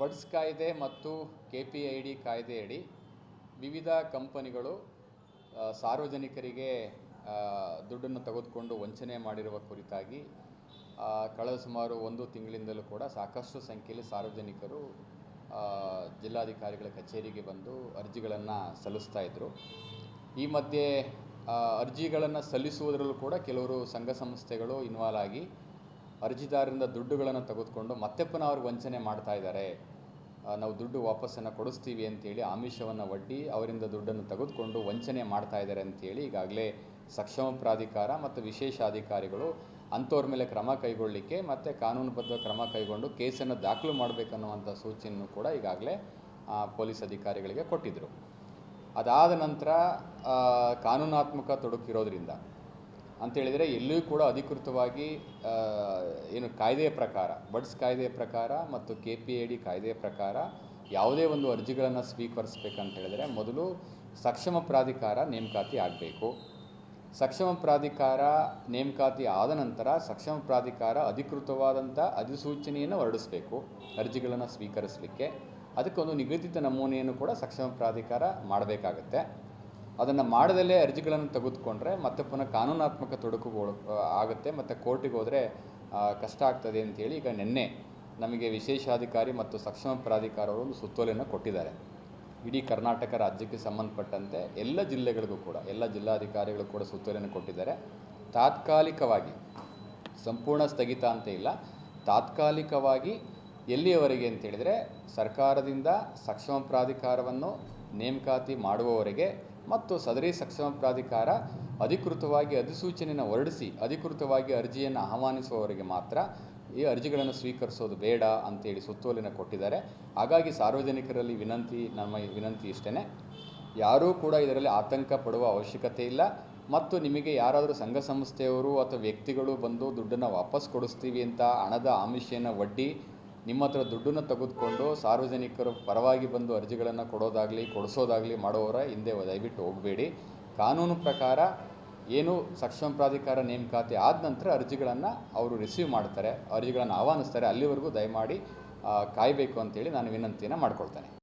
Buds ಕಾಯ್ದೆ ಮತ್ತು KPID ಕಾಯ್ದೆಯಡಿ ವಿವಿಧ ಕಂಪನಿಗಳು ಸಾರ್ವಜನಿಕರಿಗೆ ದುಡ್ಡನ್ನು ತೆಗೆದುಕೊಂಡು ವಂಚನೆ ಮಾಡಿರುವ ಕುರಿತಾಗಿ ಕಳೆದ ಸುಮಾರು 1 ತಿಂಗಳಿಂದಲೂ ಕೂಡ ಸಾಕಷ್ಟು ಸಂಖ್ಯೆಯಲ್ಲಿ ಸಾರ್ವಜನಿಕರು ಜಿಲ್ಲಾಧಿಕಾರಿಗಳ ಕಚೇರಿಗೆ ಬಂದು ಅರ್ಜಿಗಳನ್ನು ಸಲ್ಲಿಸ್ತಾ ಇದ್ದರು. ಈ ಮಧ್ಯೆ ಅರ್ಜಿಗಳನ್ನು ಸಲ್ಲಿಸುವುದರಲ್ಲೂ ಕೂಡ ಕೆಲವರು ಸಂಘ ಸಂಸ್ಥೆಗಳು ಇನ್ವಾಲ್ವ್ ಆಗಿ ಅರ್ಜಿದಾರರಿಂದ ದುಡ್ಡುಗಳನ್ನು ತೆಗೆದುಕೊಂಡು ಮತ್ತೆ ಪುನಃ ಅವ್ರಿಗೆ ವಂಚನೆ ಮಾಡ್ತಾ ಇದ್ದಾರೆ, ನಾವು ದುಡ್ಡು ವಾಪಸ್ಸನ್ನು ಕೊಡಿಸ್ತೀವಿ ಅಂತೇಳಿ ಆಮಿಷವನ್ನು ಒಡ್ಡಿ ಅವರಿಂದ ದುಡ್ಡನ್ನು ತೆಗೆದುಕೊಂಡು ವಂಚನೆ ಮಾಡ್ತಾ ಇದ್ದಾರೆ ಅಂತೇಳಿ ಈಗಾಗಲೇ ಸಕ್ಷಮ ಪ್ರಾಧಿಕಾರ ಮತ್ತು ವಿಶೇಷ ಅಧಿಕಾರಿಗಳು ಅಂಥವ್ರ ಮೇಲೆ ಕ್ರಮ ಕೈಗೊಳ್ಳಲಿಕ್ಕೆ ಮತ್ತು ಕಾನೂನುಬದ್ಧ ಕ್ರಮ ಕೈಗೊಂಡು ಕೇಸನ್ನು ದಾಖಲು ಮಾಡಬೇಕನ್ನುವಂಥ ಸೂಚನೆಯನ್ನು ಕೂಡ ಈಗಾಗಲೇ ಪೊಲೀಸ್ ಅಧಿಕಾರಿಗಳಿಗೆ ಕೊಟ್ಟಿದ್ದರು. ಅದಾದ ನಂತರ ಕಾನೂನಾತ್ಮಕ ತೊಡಕಿರೋದ್ರಿಂದ ಅಂತೇಳಿದರೆ ಎಲ್ಲಿಯೂ ಕೂಡ ಅಧಿಕೃತವಾಗಿ ಏನು ಕಾಯ್ದೆಯ ಪ್ರಕಾರ ಬಡ್ಸ್ ಕಾಯ್ದೆಯ ಪ್ರಕಾರ ಮತ್ತು KPID ಕಾಯ್ದೆಯ ಪ್ರಕಾರ ಯಾವುದೇ ಒಂದು ಅರ್ಜಿಗಳನ್ನು ಸ್ವೀಕರಿಸಬೇಕಂತ ಹೇಳಿದರೆ ಮೊದಲು ಸಕ್ಷಮ ಪ್ರಾಧಿಕಾರ ನೇಮಕಾತಿ ಆಗಬೇಕು. ಸಕ್ಷಮ ಪ್ರಾಧಿಕಾರ ನೇಮಕಾತಿ ಆದ ನಂತರ ಸಕ್ಷಮ ಪ್ರಾಧಿಕಾರ ಅಧಿಕೃತವಾದಂಥ ಅಧಿಸೂಚನೆಯನ್ನು ಹೊರಡಿಸಬೇಕು ಅರ್ಜಿಗಳನ್ನು ಸ್ವೀಕರಿಸಲಿಕ್ಕೆ. ಅದಕ್ಕೊಂದು ನಿಗದಿತ ನಮೂನೆಯನ್ನು ಕೂಡ ಸಕ್ಷಮ ಪ್ರಾಧಿಕಾರ ಮಾಡಬೇಕಾಗತ್ತೆ. ಅದನ್ನು ಮಾಡದಲ್ಲೇ ಅರ್ಜಿಗಳನ್ನು ತೆಗೆದುಕೊಂಡ್ರೆ ಮತ್ತೆ ಪುನಃ ಕಾನೂನಾತ್ಮಕ ತೊಡಕುಗಳು ಆಗುತ್ತೆ ಮತ್ತು ಕೋರ್ಟಿಗೆ ಹೋದರೆ ಕಷ್ಟ ಆಗ್ತದೆ ಅಂಥೇಳಿ ಈಗ ನಿನ್ನೆ ನಮಗೆ ವಿಶೇಷಾಧಿಕಾರಿ ಮತ್ತು ಸಕ್ಷಮ ಪ್ರಾಧಿಕಾರವರು ಒಂದು ಸುತ್ತೋಲೆಯನ್ನು ಕೊಟ್ಟಿದ್ದಾರೆ. ಇಡೀ ಕರ್ನಾಟಕ ರಾಜ್ಯಕ್ಕೆ ಸಂಬಂಧಪಟ್ಟಂತೆ ಎಲ್ಲ ಜಿಲ್ಲೆಗಳಿಗೂ ಕೂಡ ಎಲ್ಲ ಜಿಲ್ಲಾಧಿಕಾರಿಗಳು ಕೂಡ ಸುತ್ತೋಲೆಯನ್ನು ಕೊಟ್ಟಿದ್ದಾರೆ. ತಾತ್ಕಾಲಿಕವಾಗಿ ಸಂಪೂರ್ಣ ಸ್ಥಗಿತ ಅಂತ ಇಲ್ಲ, ತಾತ್ಕಾಲಿಕವಾಗಿ ಎಲ್ಲಿಯವರೆಗೆ ಅಂತೇಳಿದರೆ ಸರ್ಕಾರದಿಂದ ಸಕ್ಷಮ ಪ್ರಾಧಿಕಾರವನ್ನು ನೇಮಕಾತಿ ಮಾಡುವವರೆಗೆ ಮತ್ತು ಸದರಿ ಸಕ್ಷಮ ಪ್ರಾಧಿಕಾರ ಅಧಿಕೃತವಾಗಿ ಅಧಿಸೂಚನೆಯನ್ನು ಹೊರಡಿಸಿ ಅಧಿಕೃತವಾಗಿ ಅರ್ಜಿಯನ್ನು ಆಹ್ವಾನಿಸುವವರೆಗೆ ಮಾತ್ರ ಈ ಅರ್ಜಿಗಳನ್ನು ಸ್ವೀಕರಿಸೋದು ಬೇಡ ಅಂತೇಳಿ ಸುತ್ತೋಲೆನ ಕೊಟ್ಟಿದ್ದಾರೆ. ಹಾಗಾಗಿ ಸಾರ್ವಜನಿಕರಲ್ಲಿ ನಮ್ಮ ವಿನಂತಿ ಇಷ್ಟೇ, ಯಾರೂ ಕೂಡ ಇದರಲ್ಲಿ ಆತಂಕ ಪಡುವ ಅವಶ್ಯಕತೆ ಇಲ್ಲ. ಮತ್ತು ನಿಮಗೆ ಯಾರಾದರೂ ಸಂಘ ಸಂಸ್ಥೆಯವರು ಅಥವಾ ವ್ಯಕ್ತಿಗಳು ಬಂದು ದುಡ್ಡನ್ನು ವಾಪಸ್ ಕೊಡಿಸ್ತೀವಿ ಅಂತ ಹಣದ ಆಮಿಷೆಯನ್ನು ಒಡ್ಡಿ ನಿಮ್ಮ ಹತ್ರ ದುಡ್ಡನ್ನು ತೆಗೆದುಕೊಂಡು ಸಾರ್ವಜನಿಕರ ಪರವಾಗಿ ಬಂದು ಅರ್ಜಿಗಳನ್ನು ಕೊಡಿಸೋದಾಗಲಿ ಮಾಡೋರ ಹಿಂದೆ ದಯವಿಟ್ಟು ಹೋಗಬೇಡಿ. ಕಾನೂನು ಪ್ರಕಾರ ಏನು ಸಕ್ಷಮ ಪ್ರಾಧಿಕಾರ ನೇಮಕಾತಿ ಆದ ನಂತರ ಅರ್ಜಿಗಳನ್ನು ಅವರು ರಿಸೀವ್ ಮಾಡ್ತಾರೆ, ಅರ್ಜಿಗಳನ್ನು ಆಹ್ವಾನಿಸ್ತಾರೆ. ಅಲ್ಲಿವರೆಗೂ ದಯಮಾಡಿ ಕಾಯಬೇಕು ಅಂತೇಳಿ ನಾನು ವಿನಂತಿಯನ್ನು ಮಾಡ್ಕೊಳ್ತೇನೆ.